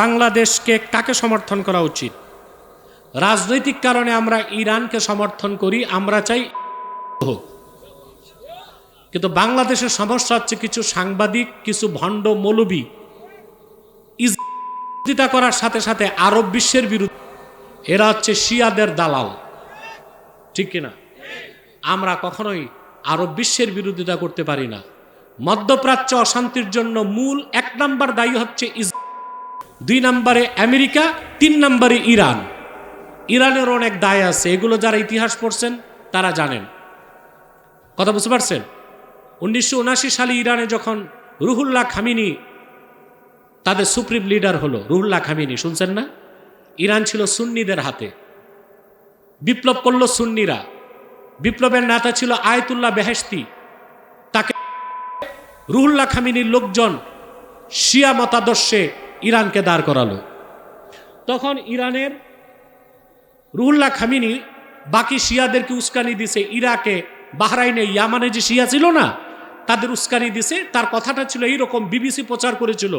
বাংলাদেশকে কাকে সমর্থন করা উচিত? রাজনৈতিক কারণে আমরা ইরানকে সমর্থন করি, আমরা চাই হোক। কিন্তু বাংলাদেশের সমস্যা হচ্ছে কিছু সাংবাদিক, কিছু ভণ্ড মৌলবী বিরোধিতা করার সাথে সাথে আরব বিশ্বের বিরুদ্ধে, এরা হচ্ছে শিয়াদের দালাল, ঠিক কিনা? আমরা কখনোই আরব বিশ্বের বিরোধিতা করতে পারি না। মধ্যপ্রাচ্য অশান্তির জন্য মূল 1 নম্বর দায়ী হচ্ছে ইসরায়েল, 2 নম্বরে আমেরিকা, 3 নম্বরে ইরান। ইরানের অনেক দায় আছে, এগুলো যারা ইতিহাস পড়ছেন তারা জানেন। কথা বুঝতে পারছেন? 1979 সালে ইরানে যখন রুহুল্লাহ খামিনি তাদের সুপ্রিম লিডার হলো, রুহুল্লাহ খামিনি শুনছেন না? ইরান ছিল সুন্নিদের হাতে, বিপ্লব করলো সুন্নিরা। বিপ্লবের নেতা ছিল আয়াতুল্লাহ বেহেশতি, তাকে রুহুল্লাহ খামিনির লোকজন শিয়া মতাদর্শে ইরানকে দাঁড় করালো। তখন ইরানের রুহুল্লাহ খামিনি বাকি শিয়াদেরকে উস্কানি দিছে, ইরাকে, বাহরাইনে, ইয়ামানে যে শিয়া ছিল না তাদের উস্কানি দিছে। তার কথাটা ছিল এইরকম, বিবিসি প্রচার করেছিল,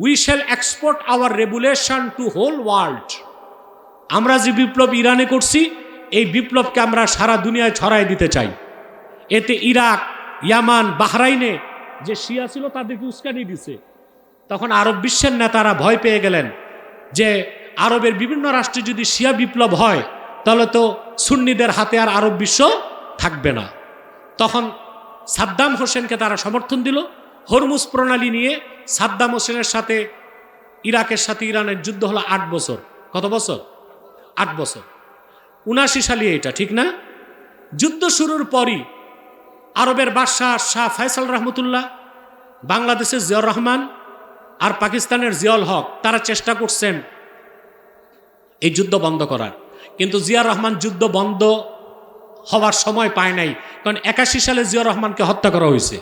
we shall export our revolution to whole world. আমরা যে বিপ্লব ইরানে করছি, এই বিপ্লবকে আমরা সারা দুনিয়ায় ছড়াই দিতে চাই। এতে ইরাক, ইয়ামান, বাহরাইনে যে শিয়া ছিল তাদেরকে উস্কানি দিছে। তখন আরব বিশ্বের নেতারা ভয় পেয়ে গেলেন যে আরবের বিভিন্ন রাষ্ট্রে যদি শিয়া বিপ্লব হয় তাহলে তো সুন্নিদের হাতে আর আরব বিশ্ব থাকবে না। তখন সাদ্দাম হোসেনকে তারা সমর্থন দিল। হরমুজ প্রণালী নিয়ে সাদ্দাম হোসেনের সাথে ইরাকের সাথে ইরানের যুদ্ধ হলো 8 বছর। কত বছর? 8 বছর। 79 সালে এটা, ঠিক না? যুদ্ধ শুরুর পরই আরবের বাদশাহ শাহ ফয়সাল রহমতুল্লাহ, বাংলাদেশের জিয়াউর রহমান আর পাকিস্তানের জিয়াউল হক, তারা চেষ্টা করছেন এই যুদ্ধ বন্ধ করার। কিন্তু জিয়াউর রহমান যুদ্ধ বন্ধ হওয়ার সময় পায় নাই, কারণ 81 সালে জিয়াউর রহমানকে হত্যা করা হয়েছে।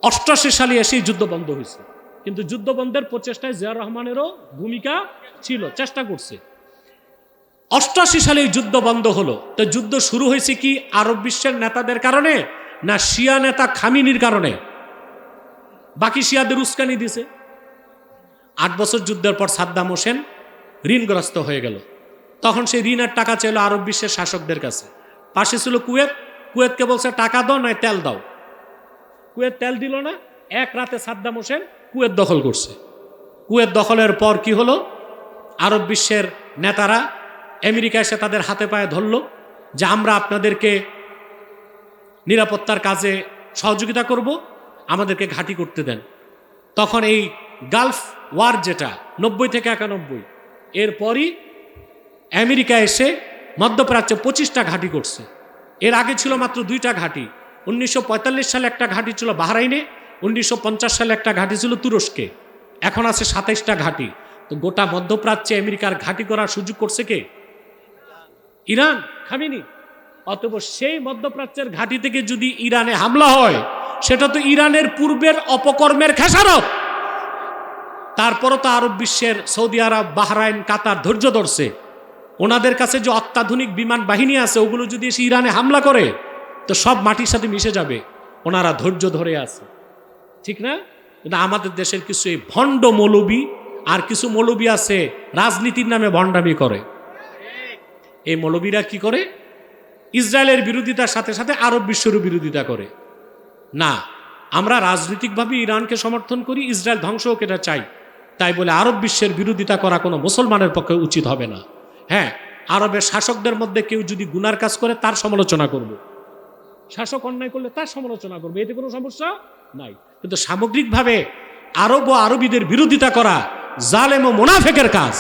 88 সালে এসেই যুদ্ধ বন্ধ হয়েছে। কিন্তু যুদ্ধ বন্ধের প্রচেষ্টায় জিয়াউর রহমানেরও ভূমিকা ছিল, চেষ্টা করছে। 88 সালে যুদ্ধ বন্ধ হলো। তো যুদ্ধ শুরু হয়েছে কি আরব বিশ্বের নেতাদের কারণে, না শিয়া নেতা খামিনির কারণে? বাকি শিয়াদের উস্কানি দিছে। 8 বছর যুদ্ধের পর সাদ্দাম হোসেন ঋণগ্রস্ত হয়ে গেল। তখন সেই ঋণের টাকা চাইল আরব বিশ্বের শাসকদের কাছে। পাশে ছিল কুয়েত, কুয়েতকে বলছে টাকা দাও নয় তেল দাও। কুয়েত তেল দিল না। এক রাতে সাদ্দাম হোসেন কুয়েত দখল করছে। কুয়েত দখলের পর কি হলো? আরব বিশ্বের নেতারা, আমেরিকা এসে তাদের হাতে পায়ে ধরল যে আমরা আপনাদেরকে নিরাপত্তার কাজে সহযোগিতা করব, আমাদেরকে ঘাঁটি করতে দেন। তখন এই গালফ ওয়ার, যেটা 90 থেকে 91, এরপরই আমেরিকা এসে মধ্যপ্রাচ্যে 25টা ঘাঁটি করছে। এর আগে ছিল মাত্র 2টা ঘাঁটি। 1945 সালে একটা ঘাঁটি ছিল বাহরাইনে, 1950 সালে একটা ঘাঁটি ছিল তুরস্কে, এখন আছে 27টা ঘাঁটি। তো গোটা মধ্যপ্রাচ্যে আমেরিকার ঘাঁটি করার সুযোগ করছে কে? Iran, Khamenei. অতএব সেই মধ্যপ্রাচ্যের ঘাঁটি থেকে যদি ইরানে হামলা হয়, সেটা তো ইরানের পূর্বের অপকর্মের খেসারত। তারপরও তো আরব বিশ্বের সৌদি আরব, বাহরাইন, কাতার ধৈর্য ধরছে। ওনাদের কাছে যে অত্যাধুনিক বিমান বাহিনী আছে, ওগুলো যদি এসে ইরানে হামলা করে তো সব মাটির সাথে মিশে যাবে। ওনারা ধৈর্য ধরে আছে, ঠিক না? কিন্তু আমাদের দেশের কিছু এই ভণ্ড মৌলবী আর কিছু মৌলবী আছে রাজনীতির নামে ভণ্ডামি করে। এই মৌলবীরা কি করে? ইসরায়েলের বিরোধিতার সাথে সাথে আরব বিশ্বেরও বিরোধিতা করে। না, আমরা রাজনৈতিকভাবে ইরানকে সমর্থন করি, ইসরায়েল ধ্বংস হোক এটা চাই। তাই বলে আরব বিশ্বের বিরোধিতা করা কোনো মুসলমানের পক্ষে উচিত হবে না। হ্যাঁ, আরবের শাসকদের মধ্যে কেউ যদি গুনার কাজ করে তার সমালোচনা করব, শাসক অন্যায় করলে তার সমালোচনা করবে, এতে কোনো সমস্যা নাই। কিন্তু সামগ্রিকভাবে আরব ও আরবীদের বিরোধিতা করা জালেম ও মুনাফিকের কাজ।